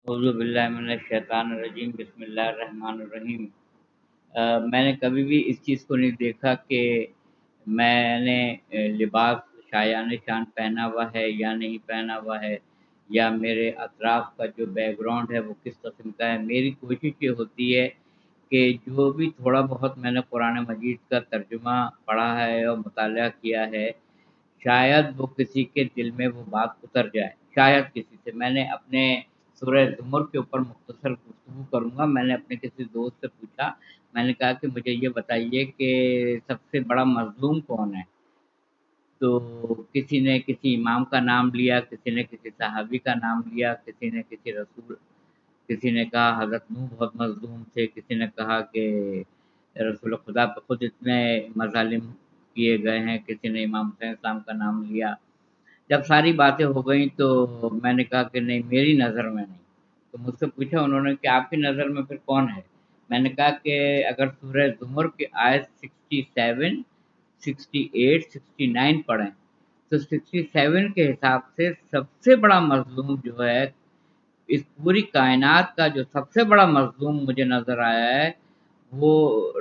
اعوذ باللہ من الشیطان الرجیم، بسم اللہ الرحمن الرحیم۔ میں نے کبھی بھی اس چیز کو نہیں دیکھا کہ میں نے لباس شایان شان پہنا ہوا ہے یا نہیں پہنا ہوا ہے، یا میرے اطراف کا جو بیک گراؤنڈ ہے وہ کس قسم کا ہے۔ میری کوشش یہ ہوتی ہے کہ جو بھی تھوڑا بہت میں نے قرآن مجید کا ترجمہ پڑھا ہے اور مطالعہ کیا ہے، شاید وہ کسی کے دل میں وہ بات اتر جائے، شاید کسی سے۔ میں نے اپنے سورہ زمر کے اوپر مختصر گفتگو کروں گا۔ میں نے اپنے کسی دوست سے پوچھا، میں نے کہا کہ مجھے یہ بتائیے کہ سب سے بڑا مظلوم کون ہے؟ تو کسی نے کسی امام کا نام لیا، کسی نے کسی صحابی کا نام لیا، کسی نے کسی رسول، کسی نے کہا حضرت نوح بہت مظلوم تھے، کسی نے کہا کہ رسول خدا پہ خود اتنے مظالم کیے گئے ہیں، کسی نے امام حسین السلام کا نام لیا۔ جب ساری باتیں ہو گئیں تو میں نے کہا کہ نہیں، میری نظر میں نہیں۔ تو مجھ سے پوچھا انہوں نے کہ آپ کی نظر میں پھر کون ہے؟ میں نے کہا کہ اگر سورہ زمر کی آیت 67، 68، 69 پڑھیں تو 67 کے حساب سے سب سے بڑا مظلوم جو ہے اس پوری کائنات کا، جو سب سے بڑا مظلوم مجھے نظر آیا ہے، وہ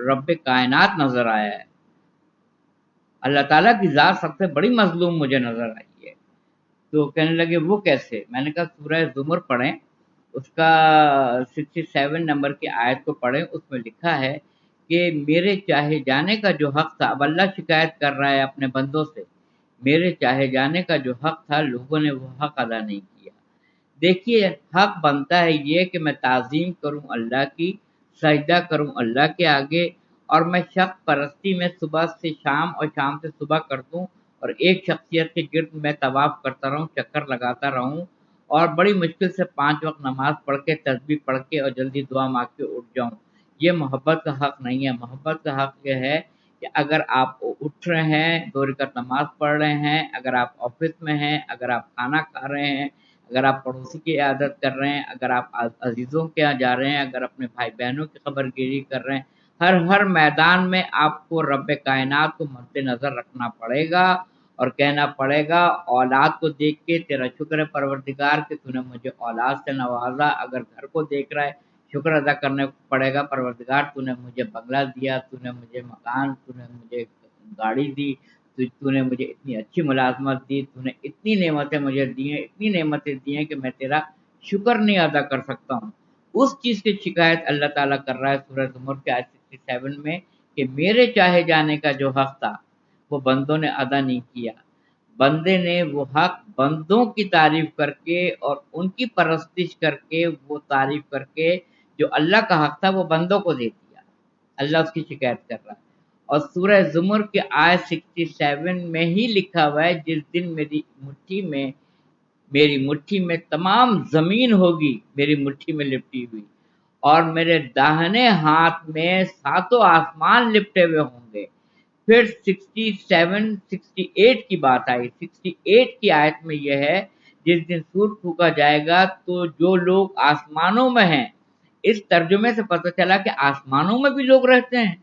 رب کائنات نظر آیا ہے۔ اللہ تعالیٰ کی ذات سب سے بڑی مظلوم مجھے نظر آئی ہے۔ تو کہنے لگے وہ کیسے؟ میں نے کہا سورہ زمر پڑھیں، اس کا 67 نمبر کی آیت کو پڑھیں، اس میں لکھا ہے کہ میرے چاہے جانے کا جو حق تھا، اب اللہ شکایت کر رہا ہے اپنے بندوں سے، میرے چاہے جانے کا جو حق تھا لوگوں نے وہ حق ادا نہیں کیا۔ دیکھیے، حق بنتا ہے یہ کہ میں تعظیم کروں اللہ کی، سجدہ کروں اللہ کے آگے، اور میں شخص پرستی میں صبح سے شام اور شام سے صبح کر دوں، اور ایک شخصیت کے گرد میں طواف کرتا رہوں، چکر لگاتا رہوں، اور بڑی مشکل سے 5 وقت نماز پڑھ کے، تسبیح پڑھ کے اور جلدی دعا مانگ کے اٹھ جاؤں۔ یہ محبت کا حق نہیں ہے۔ محبت کا حق یہ ہے کہ اگر آپ اٹھ رہے ہیں، 2 رکعت نماز پڑھ رہے ہیں، اگر آپ آفس میں ہیں، اگر آپ کھانا کھا رہے ہیں، اگر آپ پڑوسی کی عیادت کر رہے ہیں، اگر آپ عزیزوں کے یہاں جا رہے ہیں، اگر اپنے بھائی بہنوں کی خبر گیری کر رہے ہیں، ہر میدان میں آپ کو رب کائنات کو مد نظر رکھنا پڑے گا اور کہنا پڑے گا، اولاد کو دیکھ کے تیرا شکر ہے پروردگار کہ تو نے مجھے اولاد سے نوازا۔ اگر گھر کو دیکھ رہا ہے، شکر ادا کرنے پڑے گا پروردگار تو نے مجھے بنگلہ دیا، تو نے مجھے مکان، تو نے مجھے گاڑی دی، تو نے مجھے اتنی اچھی ملازمت دی، تو نے اتنی نعمتیں مجھے دی ہیں، اتنی نعمتیں دی ہیں کہ میں تیرا شکر نہیں ادا کر سکتا ہوں۔ اس چیز کی شکایت اللہ تعالیٰ کر رہا ہے سورہ زمر کے آیت 67 میں کہ میرے چاہے جانے کا جو حق تھا وہ بندوں نے ادا نہیں کیا۔ بندے نے وہ حق بندوں کی تعریف کر کے اور ان کی پرستش کر کے، وہ تعریف کر کے جو اللہ کا حق تھا وہ بندوں کو دے دیا۔ اللہ اس کی شکایت کر رہا ہے۔ اور سورہ زمر کے آیت 67 میں ہی لکھا ہوا ہے جس دن میری مٹھی میں تمام زمین ہوگی، میری مٹھی میں لپٹی ہوئی، اور میرے داہنے ہاتھ میں 7 آسمان لپٹے ہوئے ہوں گے۔ پھر 67 68 کی بات آئی۔ 68 کی آیت میں یہ ہے جس دن سور پھونکا جائے گا تو جو لوگ آسمانوں میں ہیں، اس ترجمے سے پتہ چلا کہ آسمانوں میں بھی لوگ رہتے ہیں،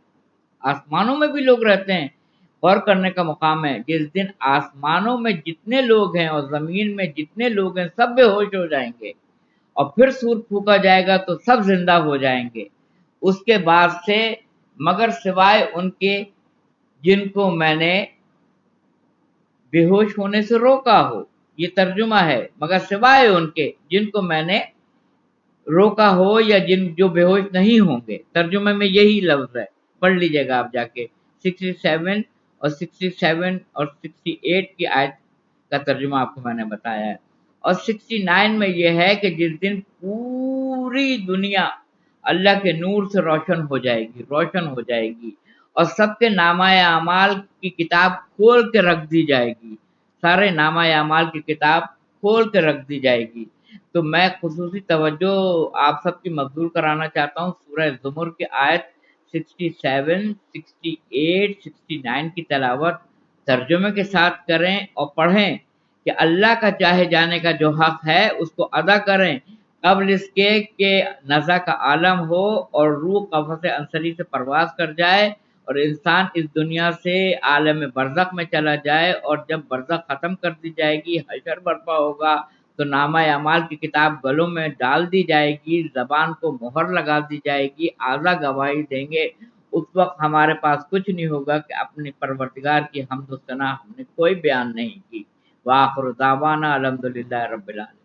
آسمانوں میں بھی لوگ رہتے ہیں۔ غور کرنے کا مقام ہے، جس دن آسمانوں میں جتنے لوگ ہیں اور زمین میں جتنے لوگ ہیں سب بے ہوش ہو جائیں گے، اور پھر سور پھونکا جائے گا تو سب زندہ ہو جائیں گے۔ اس کے بعد سے مگر سوائے ان کے جن کو میں نے بے ہوش ہونے سے روکا ہو، یہ ترجمہ ہے، مگر سوائے ان کے جن کو میں نے روکا ہو یا جو بے ہوش نہیں ہوں گے۔ ترجمے میں یہی لفظ ہے، پڑھ لیجئے گا آپ جا کے۔ 67 اور 67 اور 68 کی آیت کا ترجمہ آپ کو میں نے بتایا ہے۔ اور 69 میں یہ ہے کہ جس دن پوری دنیا اللہ کے نور سے روشن ہو جائے گی، روشن ہو جائے گی، اور سب کے نامہ اعمال کی کتاب کھول کے رکھ دی جائے گی، سارے نامہ اعمال کی کتاب کھول کے رکھ دی جائے گی۔ تو میں خصوصی توجہ آپ سب کی مبذول کرانا چاہتا ہوں، سورہ زمر کی آیت 67، 68، 69 کی تلاوت ترجمے کے ساتھ کریں اور پڑھیں کہ اللہ کا چاہے جانے کا جو حق ہے اس کو ادا کریں قبل اس کے کہ نزع کا عالم ہو اور روح قفس انصری سے پرواز کر جائے اور انسان اس دنیا سے عالم برزخ میں چلا جائے، اور جب برزخ ختم کر دی جائے گی، حشر برپا ہوگا، تو نامہ اعمال کی کتاب گلوں میں ڈال دی جائے گی، زبان کو مہر لگا دی جائے گی، اعضا گواہی دیں گے، اس وقت ہمارے پاس کچھ نہیں ہوگا کہ اپنے پروردگار کی حمد و ثنا ہم نے کوئی بیان نہیں کی۔ وآخر دعوانا الحمدللہ رب العالمین۔